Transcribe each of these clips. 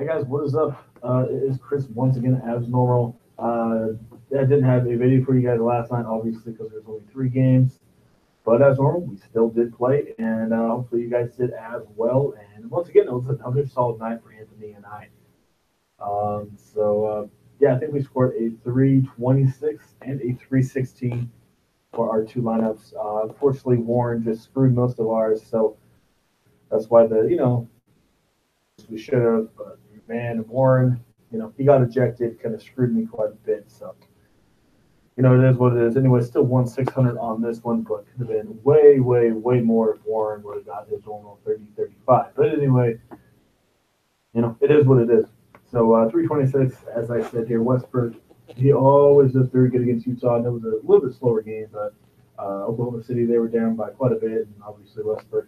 Hey guys, what is up? It is Chris once again as normal. I didn't have a video for you guys last night, obviously, because there's only three games. But as normal, we still did play, and hopefully you guys did as well. And once again, it was another solid night for Anthony and I. Yeah, I think we scored a 326 and a 316 for our two lineups. Unfortunately, Warren just screwed most of ours, so that's why we should have. But man, Warren, he got ejected, kind of screwed me quite a bit. So it is what it is. Anyway, still won 600 on this one, but could have been way, way, way more if Warren would have got his normal 30, 35. But anyway, it is what it is. So 326, as I said here, Westbrook, he always does very good against Utah. And it was a little bit slower game, but Oklahoma City, they were down by quite a bit, and obviously Westbrook,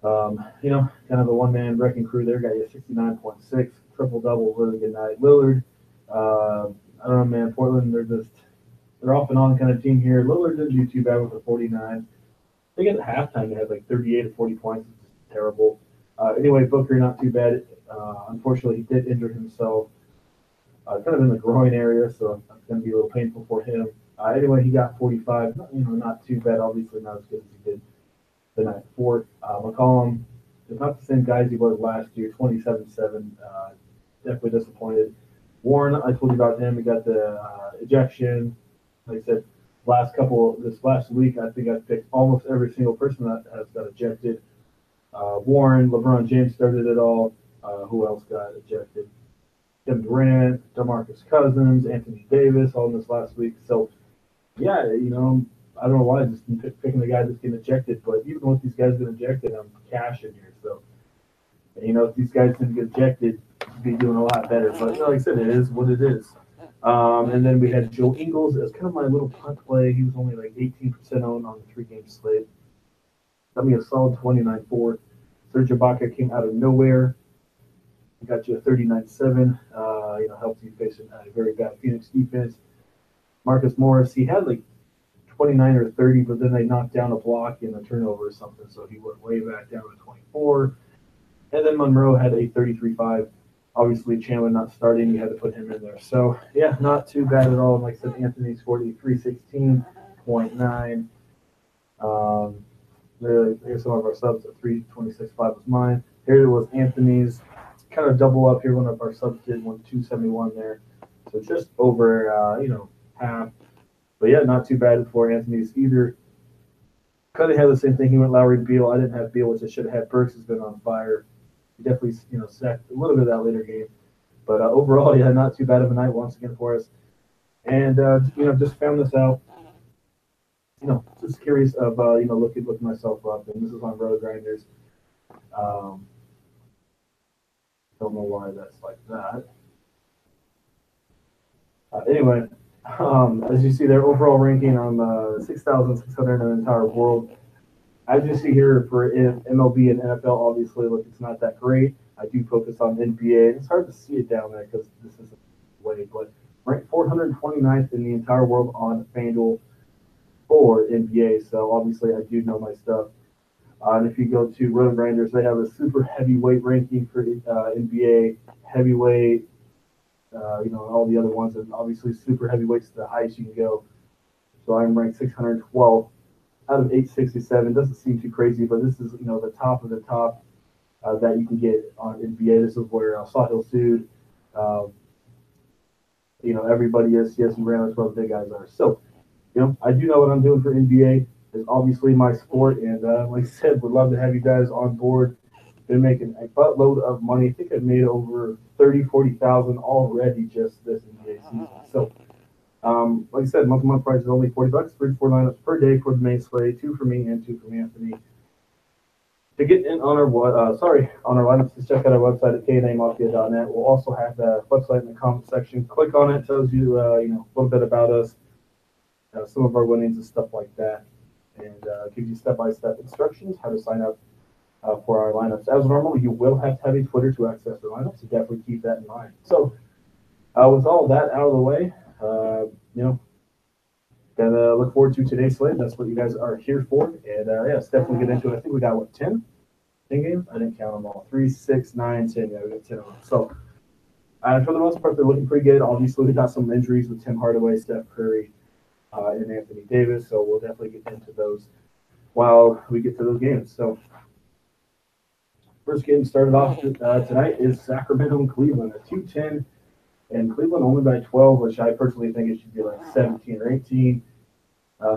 kind of a one-man wrecking crew there. Got you 69.6, triple-double, really good night. Lillard, I don't know, man. Portland, they're off and on kind of team here. Lillard didn't do too bad with a 49. I think at halftime they had like 38 or 40 points. It's just terrible. Anyway, Booker not too bad. Unfortunately, he did injure himself, kind of in the groin area, so that's going to be a little painful for him. Anyway, he got 45. Not too bad. Obviously, not as good as he did the night before. McCollum is not the same guy as he was last year. 27-7. Definitely disappointed. Warren, I told you about him. He got the ejection. Like I said, this last week, I think I picked almost every single person that has got ejected. Warren, LeBron James started it all. Who else got ejected? Kevin Durant, DeMarcus Cousins, Anthony Davis, all in this last week. So, yeah, I don't know why I just picking the guy that's getting ejected, but even with these guys getting ejected, I'm cashing here. So, if these guys didn't get ejected, you'd be doing a lot better. But like I said, it is what it is. And then we had Joe Ingles as kind of my little punt play. He was only like 18% owned on the three-game slate. Got me a solid 29-4. Serge Ibaka came out of nowhere. He got you a 39-7. Helped you face a very bad Phoenix defense. Marcus Morris, he had like 29 or 30, but then they knocked down a block in a turnover or something, so he went way back down to 24. And then Monroe had a 33-5. Obviously, Chandler not starting, you had to put him in there. So, yeah, not too bad at all. And like I said, Anthony scored a 316.9. Here's some of our subs. A 326.5 was mine. Here it was Anthony's. Kind of double up here. One of our subs did 271 there. So just over, half. But yeah, not too bad for Anthony's either. Kind of had the same thing. He went Lowry Beal. I didn't have Beal, which I should have had. Burks has been on fire. He definitely, sacked a little bit of that later game. But overall, yeah, not too bad of a night once again for us. And, just found this out. Just curious of, looking myself up. And this is on Road Grinders. Don't know why that's like that. Anyway, as you see, their overall ranking on 6,600 in the entire world. As you see here for MLB and NFL, obviously, look, it's not that great. I do focus on NBA. It's hard to see it down there because this isn't way, but ranked 429th in the entire world on Fanduel for NBA. So obviously, I do know my stuff. And if you go to Road Grinders, they have a super heavyweight ranking for NBA heavyweight. All the other ones, and obviously super heavyweights the highest you can go. So I'm ranked 612 out of 867. Doesn't seem too crazy, but this is the top of the top that you can get on NBA. This is where Sahil Sood, everybody is. Yes, and Ramos, where the big guys are. So, I do know what I'm doing for NBA. It's obviously my sport, and like I said, would love to have you guys on board. Been making a buttload of money. I think I've made over 30,000-40,000 already just this NBA season. So, like I said, month-to-month price is only $40. 3-4 lineups per day for the main slate, 2 for me and 2 from Anthony. To get in on our lineups, just check out our website at knamafia.net. We'll also have the website in the comment section. Click on it, tells you a little bit about us, some of our winnings and stuff like that, and gives you step-by-step instructions how to sign up for our lineups. As normal, you will have to have a Twitter to access the lineups, so definitely keep that in mind. So, with all that out of the way, gotta look forward to today's slate. That's what you guys are here for. And let's definitely get into it. I think we got 10? 10 games? I didn't count them all. 3, 6, 9, 10. Yeah, we got 10 of them. So for the most part, they're looking pretty good. Obviously, we got some injuries with Tim Hardaway, Steph Curry, and Anthony Davis. So we'll definitely get into those while we get to those games. So first game started off tonight is Sacramento and Cleveland at 2:10, and Cleveland only by 12, which I personally think it should be like 17 or 18.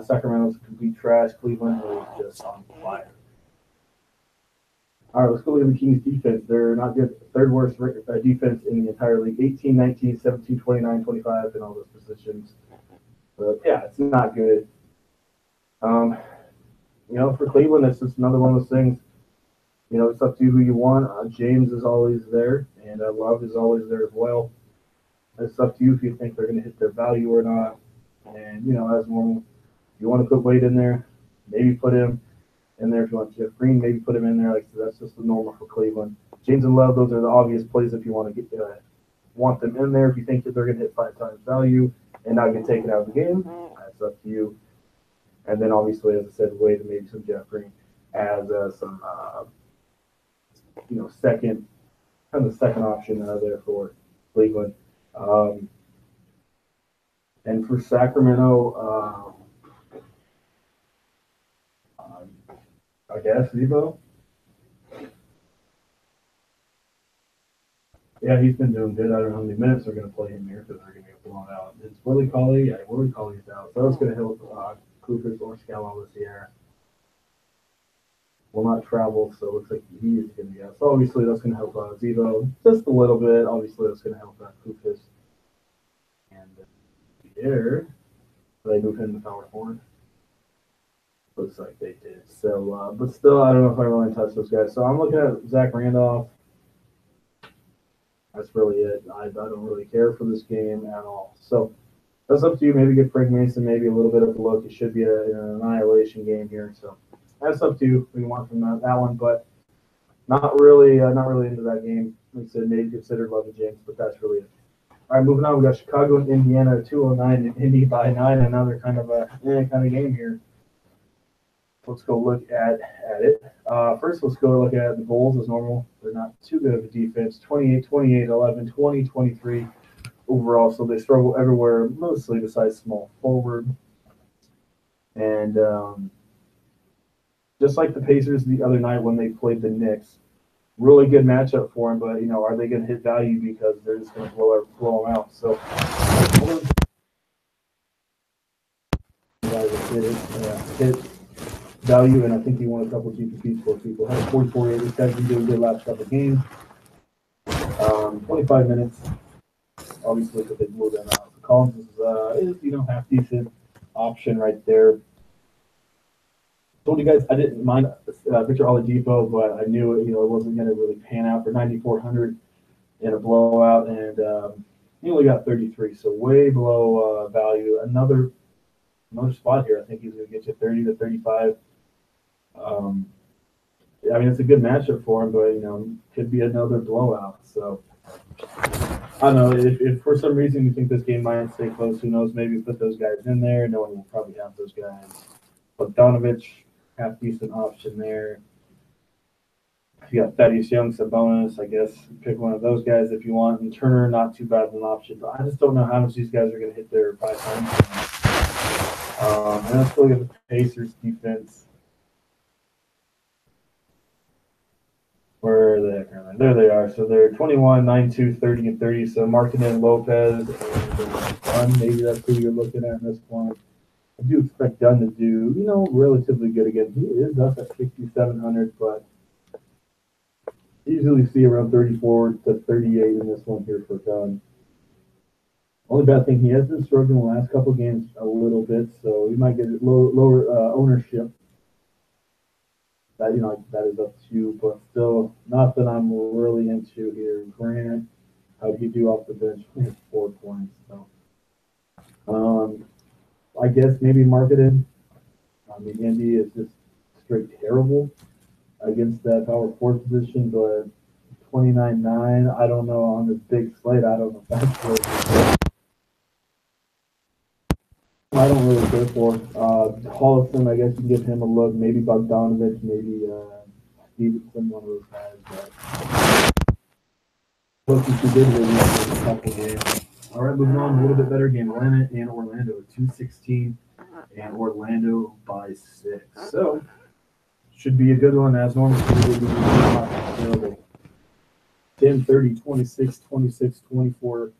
Sacramento's complete trash. Cleveland is just on fire. All right, let's go look at the Kings defense. They're not good. Third worst defense in the entire league. 18, 19, 17, 29, 25 in all those positions. But yeah, it's not good. For Cleveland, it's just another one of those things. It's up to you who you want. James is always there, and Love is always there as well. It's up to you if you think they're going to hit their value or not. And, as normal, if you want to put Wade in there, maybe put him in there. If you want Jeff Green, maybe put him in there. Like that's just the normal for Cleveland. James and Love, those are the obvious plays if you want to want them in there. If you think that they're going to hit 5 times value and not get taken out of the game, that's up to you. And then obviously, as I said, Wade and maybe some Jeff Green as some second option there for Cleveland. And for Sacramento, I guess Zebo. Yeah, he's been doing good. I don't know how many minutes they're going to play him here because they're going to get blown out. It's Willie Cauley. Yeah, Willie Cauley's out. So that's going to help Clufus or Scalon this year. Will not travel, so it looks like he is going to be out. So obviously that's going to help Zebo just a little bit. Obviously that's going to help Clufus. And here, they move him to power forward. Looks like they did. So, but still, I don't know if I really touch those guys. So I'm looking at Zach Randolph. That's really it. I don't really care for this game at all. So that's up to you. Maybe get Frank Mason, maybe a little bit of a look. It should be an annihilation game here. So that's up to you what you want from that one. But not really into that game. Like I said, maybe consider Love and James, but that's really it. All right, moving on. We got Chicago and Indiana 209 and Indy by 9. Another kind of game here. Let's go look at it. First, let's go look at the Bulls as normal. They're not too good of a defense. 28, 28, 11, 20, 23 overall. So they struggle everywhere, mostly besides small forward. And just like the Pacers the other night when they played the Knicks, really good matchup for them. But are they going to hit value because they're just going to blow them out? So hit value, and I think he won a couple of GPPs for people. Had a 44-8. This guy's been doing good last couple of games. 25 minutes, obviously, because they blew them out. So Collins is half decent option right there. Told you guys I didn't mind Victor Oladipo, but I knew it wasn't going to really pan out for 9,400 in a blowout, and he only got 33, so way below value. Another spot here. I think he's going to get you 30 to 35. It's a good matchup for him, but could be another blowout. So I don't know if for some reason you think this game might stay close. Who knows? Maybe put those guys in there. No one will probably have those guys. Bogdanovich, half decent option there. You got Thaddeus Young, Sabonis. I guess pick one of those guys if you want. And Turner, not too bad of an option. But I just don't know how much these guys are going to hit their 5 times. And let's look at the Pacers defense. Where are they currently? There they are. So they're 21, 9, 2, 30, and 30. So Markkanen, Lopez, and Dunn. Maybe that's who you're looking at this point. I do expect Dunn to do, relatively good again. He is up at 6,700, but usually see around 34 to 38 in this one here for Dunn. Only bad thing, he has been struggling the last couple of games a little bit, so he might get lower ownership. That that is up to you, but still nothing I'm really into here. Grant, how did he do off the bench? 4 points. So, I guess maybe Markkanen. Indy is just straight terrible against that power forward position, but 29-9. I don't know on this big slate. I don't know if that's really. I don't really care for Hollison. I guess you can give him a look. Maybe Bogdanovich. Maybe He's been one of those guys. But looking too good here these couple games. All right, moving on. A little bit better game. Atlanta and Orlando, 216, and Orlando by 6. So should be a good one as normal. Available. 10, 30, 26, 26, 24,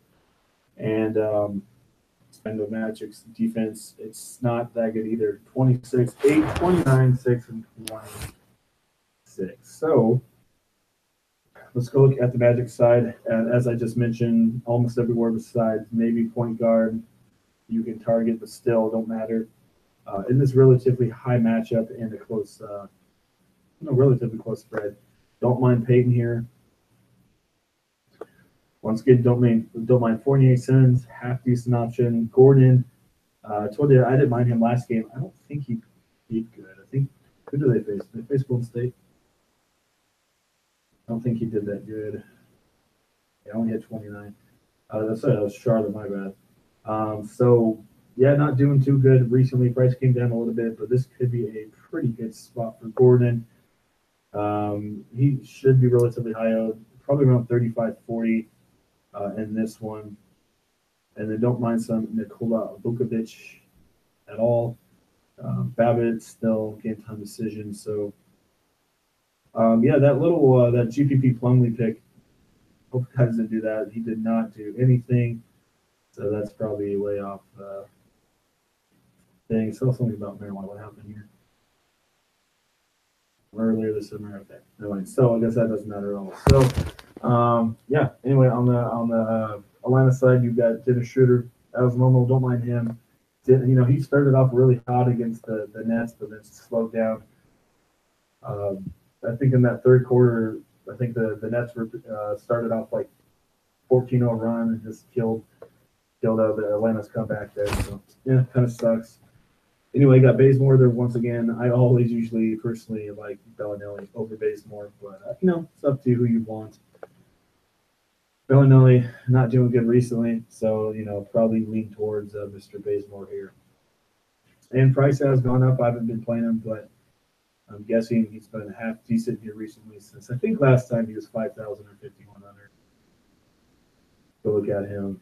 and and the Magic's defense, it's not that good either. 26, 8, 29, 6, and 26. So let's go look at the Magic side. And as I just mentioned, almost everywhere besides maybe point guard, you can target, but still don't matter. In this relatively high matchup and a close, relatively close spread, don't mind Peyton here. Once again, don't mind Fournier, Simmons, half decent option. Gordon, I told you I didn't mind him last game. I don't think he beat good. I think who do they face? They face Golden State. I don't think he did that good. Yeah, I only had 29. That was Charlotte, my bad. So yeah, not doing too good recently. Price came down a little bit, but this could be a pretty good spot for Gordon. He should be relatively high out, probably around 35, 40 in this one. And then don't mind some Nikola Vukovic at all. Babbitt still game time decision. So yeah, that little that GPP Plumlee pick. Hope guys didn't do that. He did not do anything. So that's probably way off thing. So something about marijuana. What happened here? Earlier this summer. Okay. Anyway, so I guess that doesn't matter at all. So yeah. Anyway, on the Atlanta side, you've got Dennis Schroeder. As normal, don't mind him. He started off really hot against the Nets, but then slowed down. I think in that third quarter, I think the Nets were started off like 14-0 run and just killed out the Atlanta's comeback there. So yeah, kind of sucks. Anyway, got Bazemore there once again. I always usually personally like Bellinelli over Bazemore, but it's up to who you want. Bellinelli not doing good recently, so probably lean towards Mr. Bazemore here. And price has gone up. I haven't been playing him, but I'm guessing he's been half decent here recently since I think last time he was 5,000 or 5,100. Go look at him.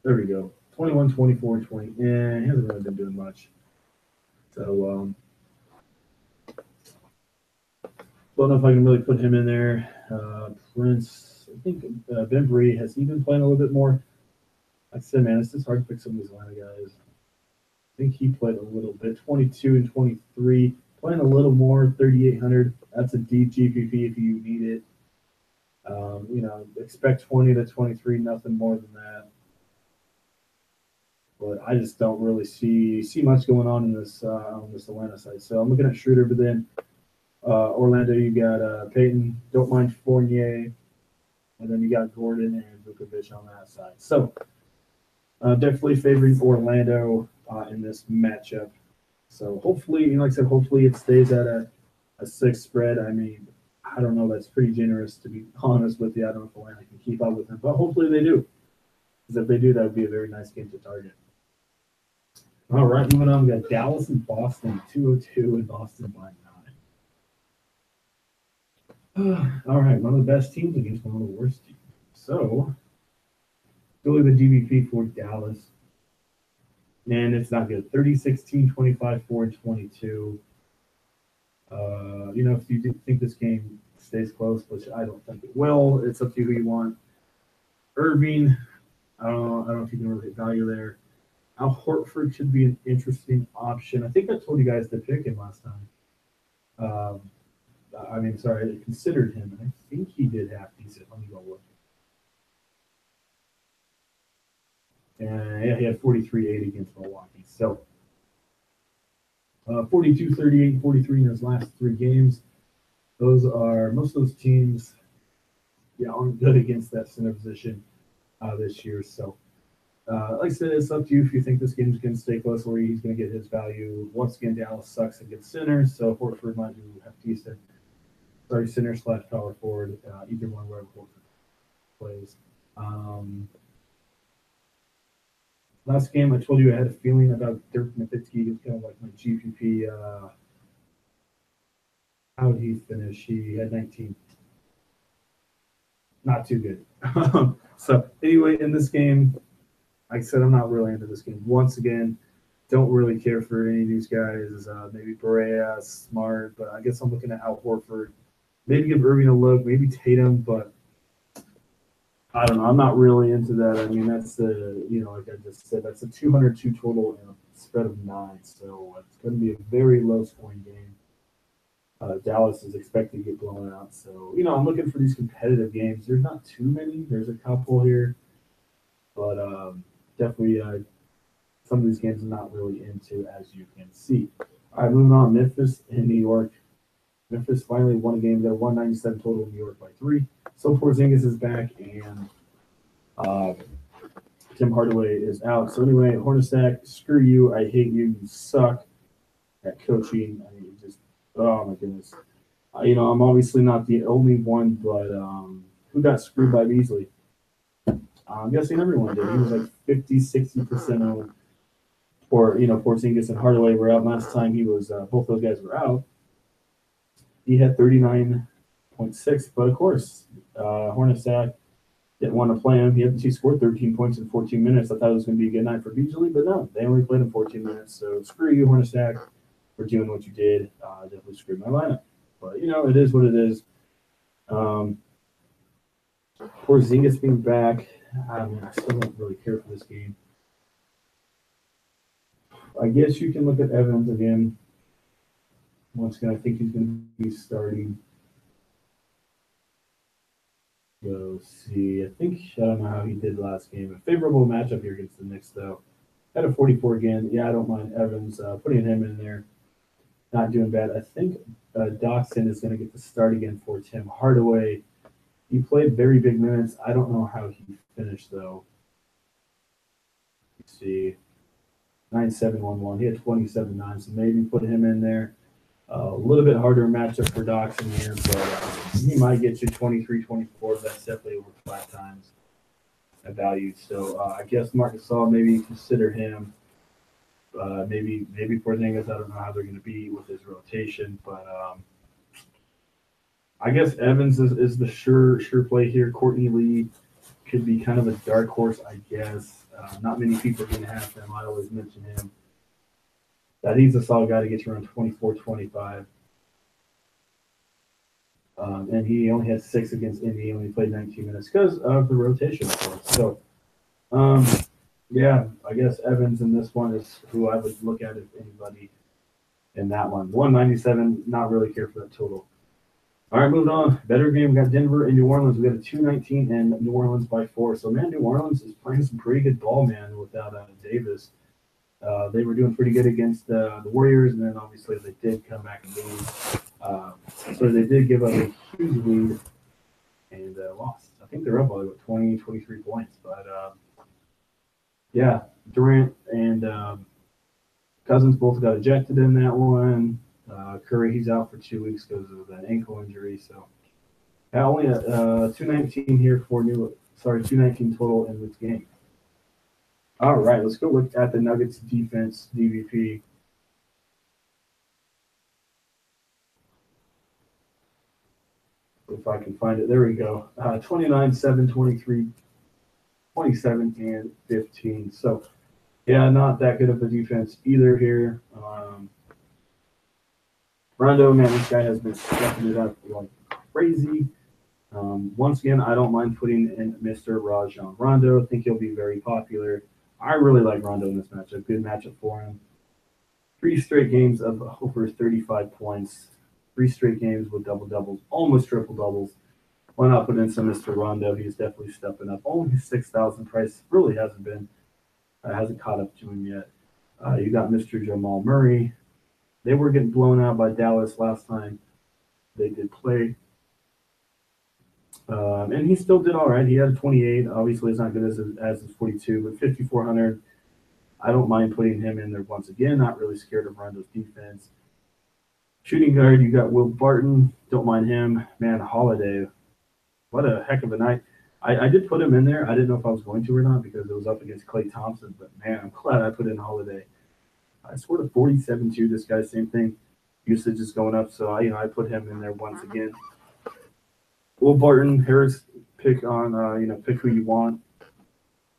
There we go. 21, 24, 20. He hasn't really been doing much. So don't know if I can really put him in there. Prince, I think Bembry, has he been playing a little bit more? Like I said, man, it's just hard to pick some of these Atlanta guys. I think he played a little bit. 22 and 23. Playing a little more, 3,800. That's a deep GPP if you need it. Expect 20 to 23, nothing more than that. But I just don't really see much going on in this on this Atlanta side. So I'm looking at Schroeder, but then Orlando, you got Peyton. Don't mind Fournier, and then you got Gordon and Vukovic on that side. So definitely favoring Orlando in this matchup. So hopefully, like I said, hopefully it stays at a 6 spread. I mean, I don't know. That's pretty generous, to be honest with you. I don't know if Atlanta can keep up with them, but hopefully they do. Because if they do, that would be a very nice game to target. All right, moving on. We got Dallas and Boston, 202 and Boston by 9. All right, one of the best teams against one of the worst teams. So, go with the GBP for Dallas. And it's not good. 30, 16, 25, 4, and 22. If you think this game stays close, which I don't think it will, it's up to you who you want. Irving, I don't know if you can really value there. Al Horford should be an interesting option. I think I told you guys to pick him last time. I considered him, and I think he did half decent. Let me go look. And yeah, he had 43-8 against Milwaukee. So 42, 38, 43 in his last 3 games. Most of those teams, aren't good against that center position this year. So, like I said, it's up to you if you think this game's going to stay close or he's going to get his value. Once again, Dallas sucks against centers, so Horford might do half decent. Sorry, center / power forward, either one wherever Horford plays. Last game, I told you I had a feeling about Dirk Nowitzki. He was kind of like my GPP. How did he finish? He had 19. Not too good. So anyway, in this game, like I said, I'm not really into this game. Once again, don't really care for any of these guys. Maybe Berea, Smart, but I guess I'm looking at Al Horford. Maybe give Irving a look. Maybe Tatum, but I don't know. I'm not really into that. I mean, that's the like I just said, that's a 202 total and a spread of 9. So it's going to be a very low scoring game. Dallas is expected to get blown out. So I'm looking for these competitive games. There's not too many. There's a couple here, but definitely some of these games I'm not really into, as you can see. All right, moving on. Memphis and New York. Memphis finally won a game. They're 197 total. New York by 3. So Porzingis is back, and uh, Tim Hardaway is out. So anyway, Hornacek, screw you. I hate you. You suck at coaching. I mean, just oh my goodness. I'm obviously not the only one, but who got screwed by Beasley? I'm guessing everyone did. He was like 50, 60% owned. Or Porzingis and Hardaway were out last time. He was both those guys were out. He had 39.6, but of course, Hornacek didn't want to play him. He scored 13 points in 14 minutes. I thought it was going to be a good night for Beasley, but no, they only played him 14 minutes. So screw you, Hornacek, for doing what you did. Definitely screwed my lineup. But it is what it is. Um, Porzingis being back, I mean, I still don't really care for this game. I guess you can look at Evans again. Once again, I think he's going to be starting. Go see. I think I don't know how he did last game. A favorable matchup here against the Knicks, though. At a 44 again. Yeah, I don't mind Evans putting him in there. Not doing bad. I think Dotson is going to get the start again for Tim Hardaway. He played very big minutes. I don't know how he finished though. Let's see. 9-7-1-1. He had 27-9, so maybe put him in there. A little bit harder matchup for Doxson here, but he might get you 23-24. That's definitely over 5 times at value. So I guess Marcus Saul, maybe consider him. Maybe Porzingis. I don't know how they're going to be with his rotation, but I guess Evans is the sure play here. Courtney Lee could be kind of a dark horse, I guess. Not many people are going to have him. I always mention him. That he's a solid guy to get you around 24, 25. And he only had 6 against Indy. He only played 19 minutes because of the rotation, of course. So, um, yeah, I guess Evans in this one is who I would look at if anybody in that one. 197, not really care for that total. All right, moving on. Better game. We got Denver and New Orleans. We got a 219 and New Orleans by 4. So, man, New Orleans is playing some pretty good ball, man, without Davis. They were doing pretty good against the Warriors, and then obviously they did come back and lose. So they did give up a huge lead and lost. I think they're up by about 20, 23 points. But yeah, Durant and Cousins both got ejected in that one. Curry, he's out for 2 weeks because of an ankle injury. So yeah, only a 219 here for 219 total in this game. All right, let's go look at the Nuggets defense, DVP. If I can find it. There we go. 29, 7, 23, 27, and 15. So, yeah, not that good of a defense either here. Rondo, man, this guy has been stepping it up like crazy. Once again, I don't mind putting in Mr. Rajon Rondo. I think he'll be very popular. I really like Rondo in this matchup. Good matchup for him. 3 straight games of over 35 points. 3 straight games with double doubles, almost triple doubles. Why not put in some Mr. Rondo? He's definitely stepping up. Only 6,000 price. Really hasn't caught up to him yet. You got Mr. Jamal Murray. They were getting blown out by Dallas last time they did play. And he still did all right. He had a 28. Obviously, it's not good as his 42, but 5,400. I don't mind putting him in there once again. Not really scared of Rondo's defense. Shooting guard, you got Will Barton. Don't mind him. Man, Holiday. What a heck of a night. I did put him in there. I didn't know if I was going to or not because it was up against Klay Thompson. But man, I'm glad I put in Holiday. I scored a 47 too. This guy, same thing. Usage is going up, so I put him in there once again. Will Barton, Harris, pick on pick who you want.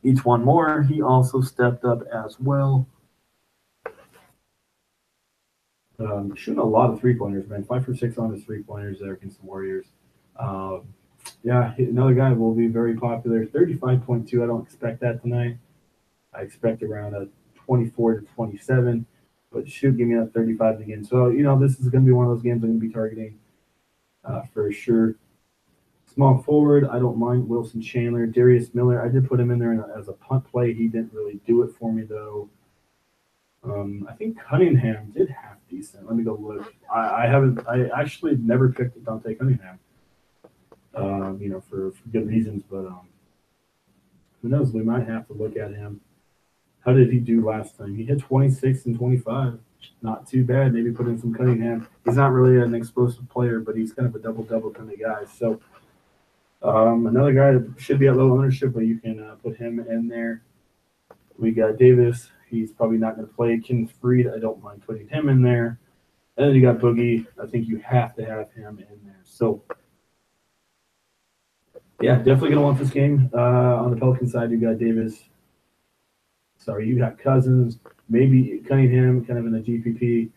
Each one more. He also stepped up as well. Shooting a lot of 3-pointers, man. 5 for 6 on his 3-pointers there against the Warriors. Yeah, another guy will be very popular. 35.2. I don't expect that tonight. I expect around a 24 to 27, but should give me that 35 again. So this is going to be one of those games I'm going to be targeting for sure. Small forward, I don't mind Wilson Chandler. Darius Miller, I did put him in there as a punt play. He didn't really do it for me though. I think Cunningham did half decent. Let me go look. I actually never picked Dante Cunningham. For good reasons, but who knows? We might have to look at him. How did he do last time? He hit 26 and 25. Not too bad. Maybe put in some Cunningham. He's not really an explosive player, but he's kind of a double-double kind of guy. So another guy that should be at low ownership, but you can put him in there. We got Davis. He's probably not going to play. Ken Freed, I don't mind putting him in there. And then you got Boogie. I think you have to have him in there. So, yeah, definitely going to want this game. On the Pelican side, you got Davis. Sorry, you got Cousins. Maybe Cunningham, kind of in the GPP.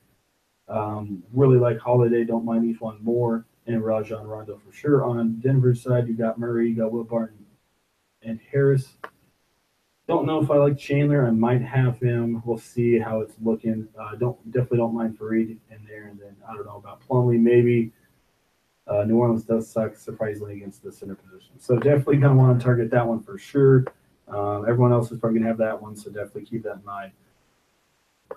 Really like Holiday. Don't mind each one more. And Rajon Rondo for sure. On Denver's side, you got Murray, you got Will Barton, and Harris. Don't know if I like Chandler. I might have him. We'll see how it's looking. Definitely don't mind Fareed in there. And then I don't know about Plumlee. Maybe New Orleans does suck surprisingly against the center position. So definitely gonna want to target that one for sure. Everyone else is probably gonna have that one, so definitely keep that in mind.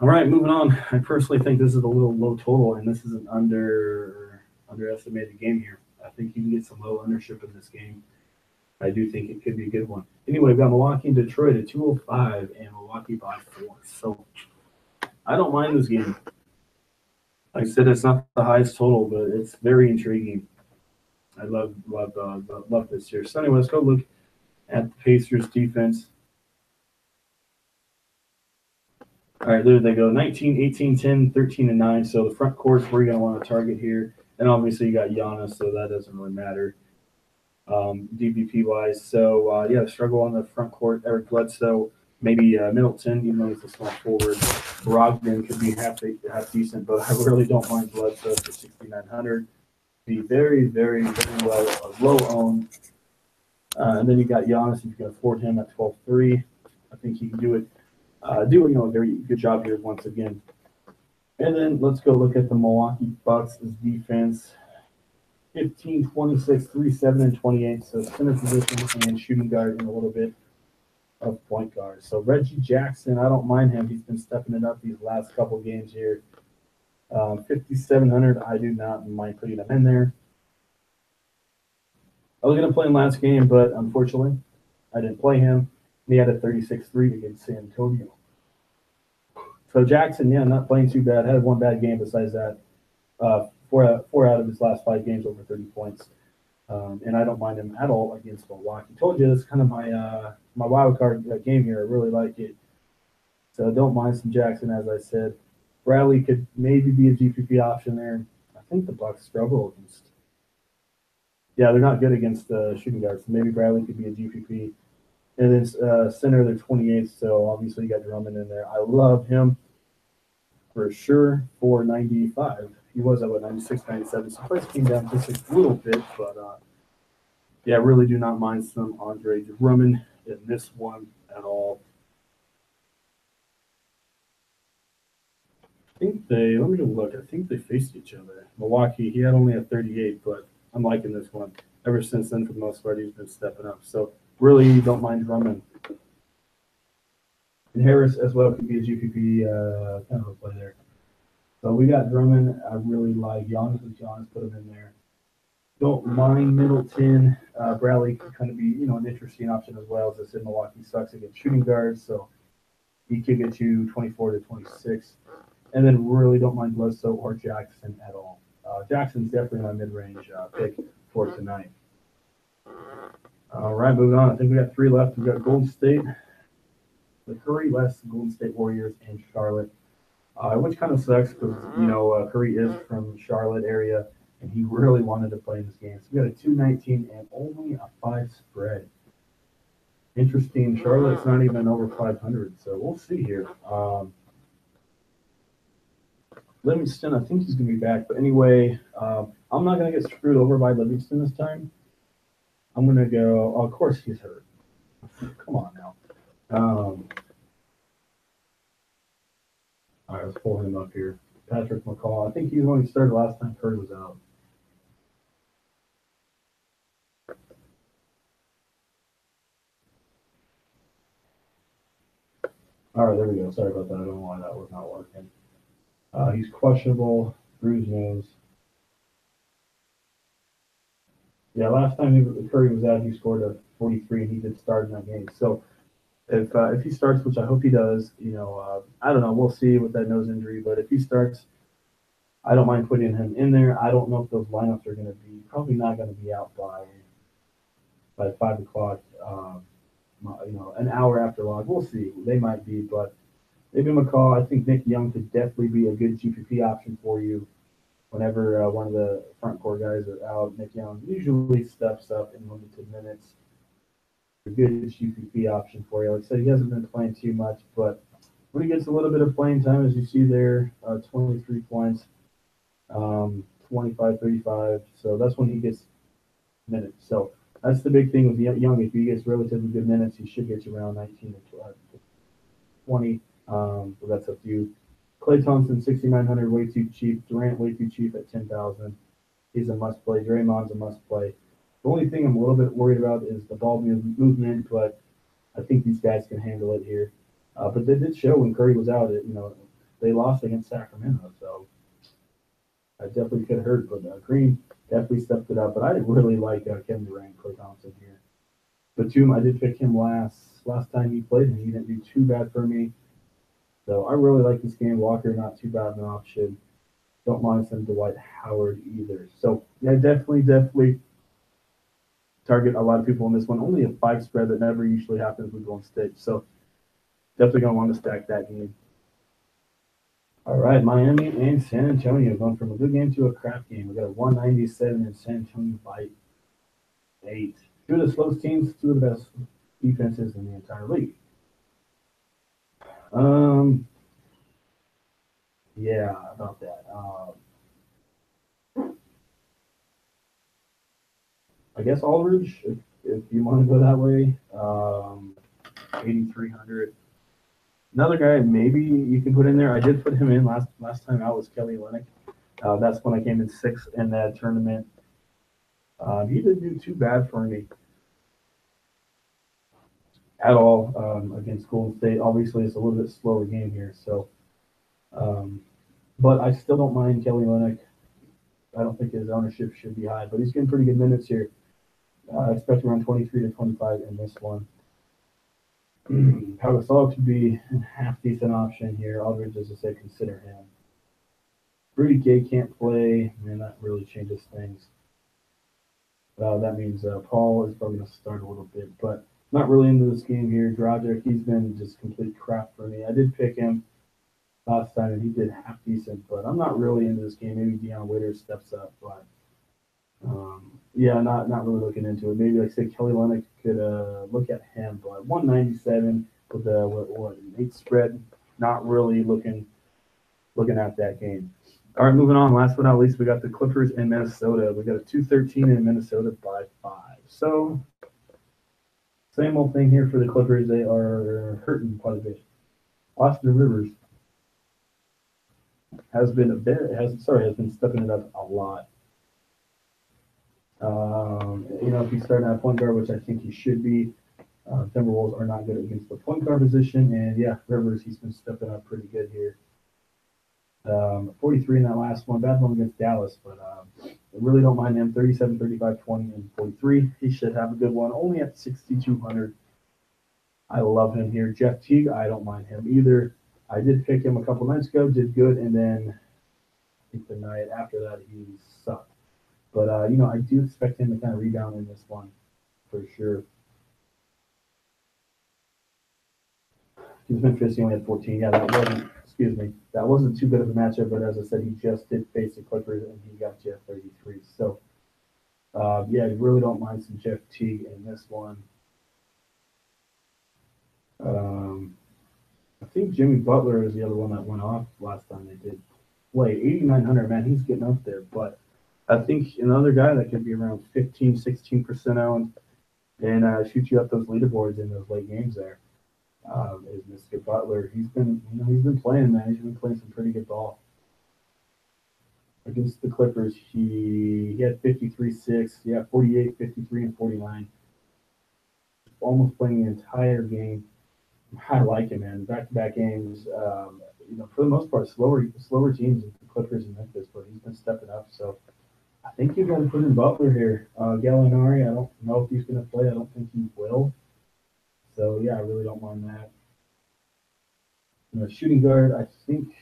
All right, moving on. I personally think this is a little low total, and this is an underestimated game here. I think you can get some low ownership in this game. I do think it could be a good one. Anyway, we've got Milwaukee and Detroit at 205, and Milwaukee by 4. So I don't mind this game. Like I said, it's not the highest total, but it's very intriguing. I love this here. So anyway, let's go look at the Pacers defense. All right, there they go. 19, 18, 10, 13, and 9. So the front court's where you're going to want to target here. And obviously you got Giannis, so that doesn't really matter. DBP wise. So struggle on the front court. Eric Bledsoe, maybe Middleton, even though he's a small forward. Brogdon could be half decent, but I really don't mind Bledsoe for 6,900. Be very, very, very low owned. And then you got Giannis if you can afford him at 12.3. I think he can do it. Doing a very good job here once again. And then let's go look at the Milwaukee Bucks' defense. 15, 26, 3, 7, and 28. So center position and shooting guard and a little bit of point guard. So Reggie Jackson, I don't mind him. He's been stepping it up these last couple games here. 5,700, I do not mind putting him in there. I was going to play him last game, but unfortunately, I didn't play him. He had a 36-3 against San Antonio. So Jackson, not playing too bad. Had one bad game besides that. Four out of his last 5 games over 30 points. And I don't mind him at all against Milwaukee. Told you, it's kind of my wild card game here. I really like it. So don't mind some Jackson, as I said. Bradley could maybe be a GPP option there. I think the Bucks struggle against. Yeah, they're not good against shooting guards. So maybe Bradley could be a GPP. And then center, they're 28th. So obviously you got Drummond in there. I love him for sure for 95. He was at 96, 97. So price came down just a little bit, but really do not mind some Andre Drummond in this one at all. Let me just look. I think they faced each other. Milwaukee, he had only a 38, but I'm liking this one. Ever since then, for the most part, he's been stepping up. So really don't mind Drummond. And Harris as well could be a GPP kind of a play there. So we got Drummond. I really like Giannis. Put him in there. Don't mind Middleton. Bradley could kind of be, an interesting option as well. As I said, Milwaukee sucks against shooting guards, so he could get you 24 to 26. And then really don't mind Bledsoe or Jackson at all. Jackson's definitely my mid-range pick for tonight. All right, moving on. I think we got 3 left. We got Golden State, the Curry less Golden State Warriors, and Charlotte. Which kind of sucks because Curry is from Charlotte area, and he really wanted to play in this game. So we got a 219 and only a 5 spread. Interesting. Charlotte's not even over 500, so we'll see here. Livingston, I think he's going to be back, but anyway, I'm not going to get screwed over by Livingston this time. I'm going to go. Oh, of course he's hurt. Come on now. All right, let's pull him up here. Patrick McCall. I think he only started last time Curry was out. All right, there we go. Sorry about that. I don't know why that was not working. He's questionable. Bruised nose. Yeah, last time Curry was out, he scored a 43, and he did start in that game. So if he starts, which I hope he does, I don't know. We'll see with that nose injury. But if he starts, I don't mind putting him in there. I don't know if those lineups are going to be probably not going to be out by 5 o'clock. An hour after log. We'll see. They might be, but maybe McCall. I think Nick Young could definitely be a good GPP option for you. Whenever one of the front court guys are out, Nick Young usually steps up in limited minutes. A good GPP option for you. Like I said, he hasn't been playing too much, but when he gets a little bit of playing time, as you see there, 23 points, 25, 35. So that's when he gets minutes. So that's the big thing with Young. If he gets relatively good minutes, he should get you around 19 to 20. But that's up to you. Klay Thompson, 6,900, way too cheap. Durant, way too cheap at 10,000. He's a must play. Draymond's a must play. The only thing I'm a little bit worried about is the ball movement, but I think these guys can handle it here. But they did show when Curry was out, they lost against Sacramento, so I definitely could hurt. But Green definitely stepped it up. But I really like Kevin Durant, Klay Thompson here. Batum, I did pick him last time he played, and he didn't do too bad for me. So I really like this game. Walker, not too bad of an option. Don't mind some Dwight Howard either. So yeah, definitely target a lot of people in this one. Only a 5 spread that never usually happens with Golden State. So definitely gonna want to stack that game. All right, Miami and San Antonio going from a good game to a crap game. We got a 197 and San Antonio by 8. Two of the slowest teams, two of the best defenses in the entire league. Yeah, about that. I guess Aldridge, if you want to go that way. 8,300. Another guy maybe you can put in there. I did put him in last time out was Kelly Olynyk. That's when I came in 6th in that tournament. He didn't do too bad for me at all against Golden State. Obviously, it's a little bit slower game here, so. But I still don't mind Kelly Olynyk. I don't think his ownership should be high, but he's getting pretty good minutes here. I expect around 23 to 25 in this one. Pau Gasol could be a half decent option here. Aldridge, as I said, consider him. Rudy Gay can't play. Man, that really changes things. That means Paul is probably going to start a little bit, but not really into this game here. Dragic, he's been just complete crap for me. I did pick him last time, and he did half decent, but I'm not really into this game. Maybe Deion Waiters steps up, but not really looking into it. Maybe like say Kelly Olynyk could look at him, but 197 with an 8 spread. Not really looking at that game. All right, moving on. Last but not least, we got the Clippers in Minnesota. We got a 213 in Minnesota by 5. So same old thing here for the Clippers. They are hurting quite a bit. Austin Rivers has been stepping it up a lot. If he's starting at point guard, which I think he should be, Timberwolves are not good against the point guard position. And yeah, Rivers, he's been stepping up pretty good here. 43 in that last one. Bad one against Dallas, but I really don't mind him. 37, 35, 20, and 43. He should have a good one. Only at 6,200. I love him here. Jeff Teague, I don't mind him either. I did pick him a couple nights ago, did good, and then I think the night after that he sucked. But I do expect him to kind of rebound in this one. for sure. Because Memphis, he only had 14. Yeah, that wasn't too good of a matchup. But as I said, he just did face the Clippers, and he got Jeff 33. So, yeah, I really don't mind some Jeff Teague in this one. I think Jimmy Butler is the other one that went off last time they did play. 8,900, man, he's getting up there. But I think another guy that could be around 15, 16% owned and shoot you up those leaderboards in those late games there is Mr. Butler. He's been playing, man. He's been playing some pretty good ball. Against the Clippers, he had 53-6. Yeah, 48, 53, and 49. Almost playing the entire game. I like him, man. Back-to-back games. For the most part, slower teams than the Clippers and Memphis, but he's been stepping up. So I think you got to put in Butler here. Gallinari, I don't know if he's going to play. I don't think he will. So yeah, I really don't mind that. Shooting guard, I think.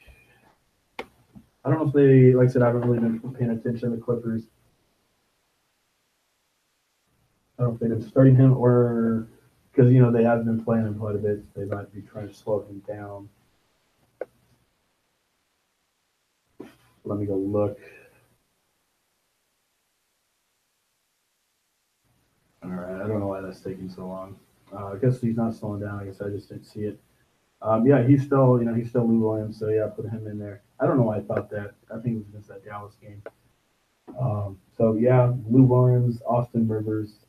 I don't know if they, like I said, I haven't really been paying attention to the Clippers. I don't know if they've been starting him or because they have been playing him quite a bit. They might be trying to slow him down. Let me go look. All right, I don't know why that's taking so long. I guess he's not slowing down. I guess I just didn't see it. Yeah, he's still Lou Williams. So yeah, put him in there. I don't know why I thought that. I think it was against that Dallas game. So yeah, Lou Williams, Austin Rivers,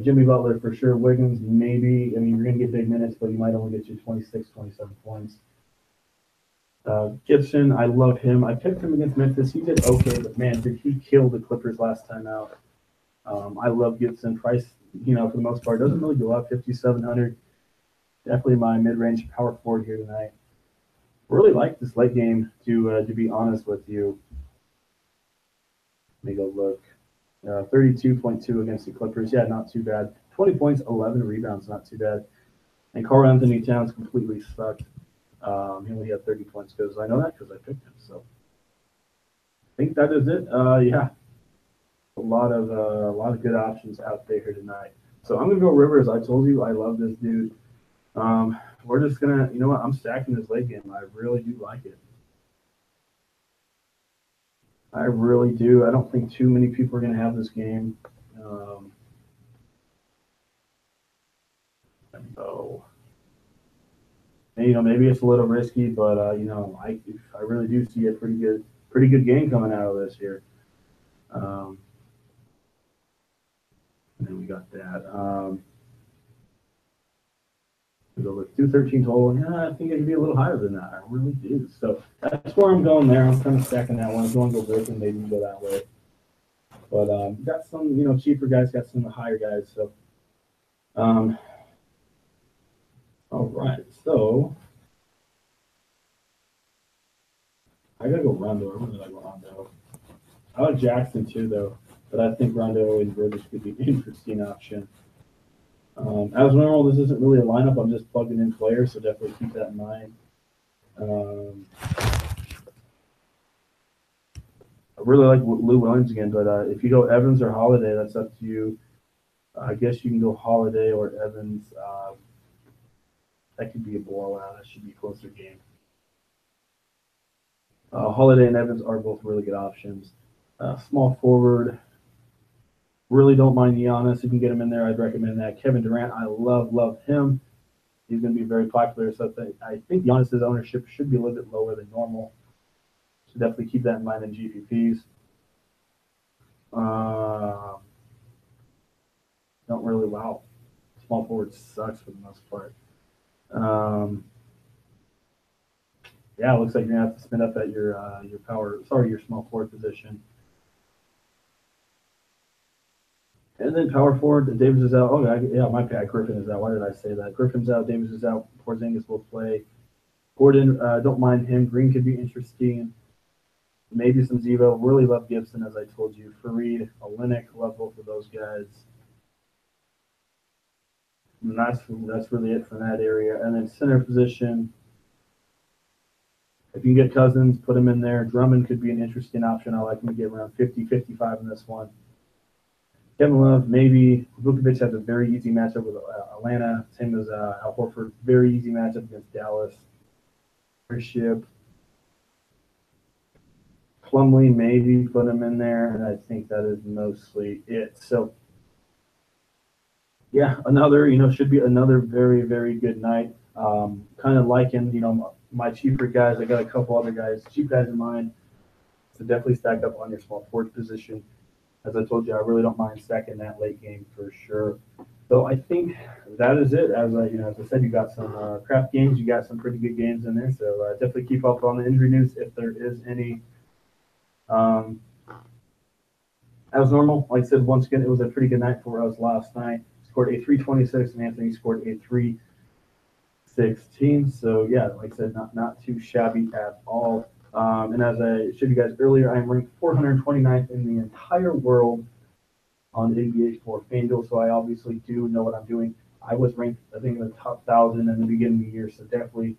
Jimmy Butler for sure. Wiggins, maybe. I mean, you're going to get big minutes, but you might only get you 26, 27 points. Gibson, I love him. I picked him against Memphis. He did okay, but man, did he kill the Clippers last time out. I love Gibson. Price, for the most part, doesn't really go up, 5,700. Definitely my mid-range power forward here tonight. Really like this late game, to be honest with you. Let me go look. 32.2 against the Clippers. Yeah, not too bad. 20 points, 11 rebounds, not too bad. And Karl Anthony Towns completely sucked. He only had 30 points because I know that because I picked him. So I think that is it. Yeah, a lot of good options out there here tonight. So I'm gonna go Rivers. I told you I love this dude. We're just gonna, I'm stacking this late game. I really do like it. I really do. I don't think too many people are gonna have this game. So. And, maybe it's a little risky, but I really do see a pretty good game coming out of this here. And then we got that. We go with 213 total, and I think it could be a little higher than that. I really do. So that's where I'm going there. I'm kind of stacking that one. If you want to go Griffin, maybe you can go that way. But got some, cheaper guys, got some higher guys. So, all right. So. I gotta go Rondo. I really like Rondo. I like Jackson too, though, but I think Rondo and Rivers could be an interesting option. As normal, this isn't really a lineup. I'm just plugging in players, so definitely keep that in mind. I really like Lou Williams again, but if you go Evans or Holiday, that's up to you. I guess you can go Holiday or Evans. That could be a blowout. That should be a closer game. Holiday and Evans are both really good options. Small forward. Really don't mind Giannis. If you can get him in there, I'd recommend that. Kevin Durant, I love him. He's going to be very popular. So I think Giannis's ownership should be a little bit lower than normal. So definitely keep that in mind in GPPs. Don't really, wow. Small forward sucks for the most part. Yeah, it looks like you're gonna have to spin up at your small forward position. And then power forward, Davis is out. Oh yeah, my bad. Griffin is out. Why did I say that? Griffin's out. Davis is out. Porzingis will play. Gordon, don't mind him. Green could be interesting. Maybe some Zevo. Really love Gibson, as I told you. Fareed, Olenek, love both of those guys. And that's really it from that area. And then center position. If you can get Cousins, put him in there. Drummond could be an interesting option. I like him to get around 50, 55 in this one. Kevin Love, maybe. Vukovic has a very easy matchup with Atlanta. Same as Al Horford. Very easy matchup against Dallas. Ship. Plumlee, maybe put him in there, and I think that is mostly it. So, yeah, should be another very, very good night. Kind of liking, my cheaper guys. I got a couple other guys, cheap guys in mind. So definitely stack up on your small forward position. As I told you, I really don't mind stacking that late game for sure. So I think that is it. As I said, you got some craft games, you got some pretty good games in there. So definitely keep up on the injury news if there is any. As normal, like I said, once again, it was a pretty good night for us last night. Scored a 326, and Anthony scored a 316. So yeah, like I said, not too shabby at all. And as I showed you guys earlier, I'm ranked 429th in the entire world on the NBA for Fanduel, so I obviously do know what I'm doing. I was ranked, I think, in the top 1,000 in the beginning of the year, so definitely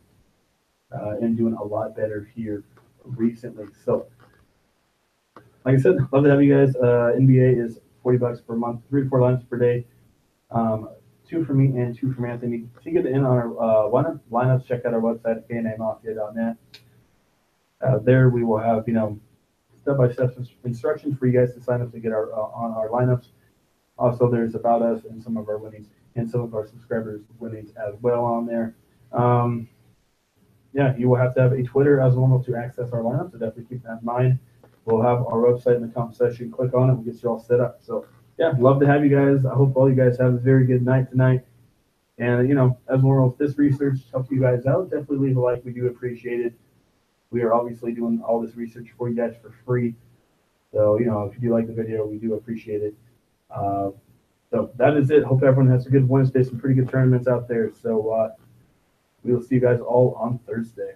am doing a lot better here recently. So, like I said, love to have you guys. NBA is $40 per month, 3 to 4 lines per day. 2 for me and 2 from Anthony. To get in on our lineups, check out our website at knmafia.net. There we will have, step-by-step instructions for you guys to sign up to get on our lineups. Also, there's about us and some of our winnings and some of our subscribers' winnings as well on there. Yeah, you will have to have a Twitter as normal to access our lineup, so definitely keep that in mind. We'll have our website in the comment section. Click on it. We'll get you all set up. So, yeah, love to have you guys. I hope all you guys have a very good night tonight. And, as normal, if this research helps you guys out, definitely leave a like. We do appreciate it. We are obviously doing all this research for you guys for free. So, if you do like the video, we do appreciate it. So that is it. Hope everyone has a good Wednesday, some pretty good tournaments out there. So we will see you guys all on Thursday.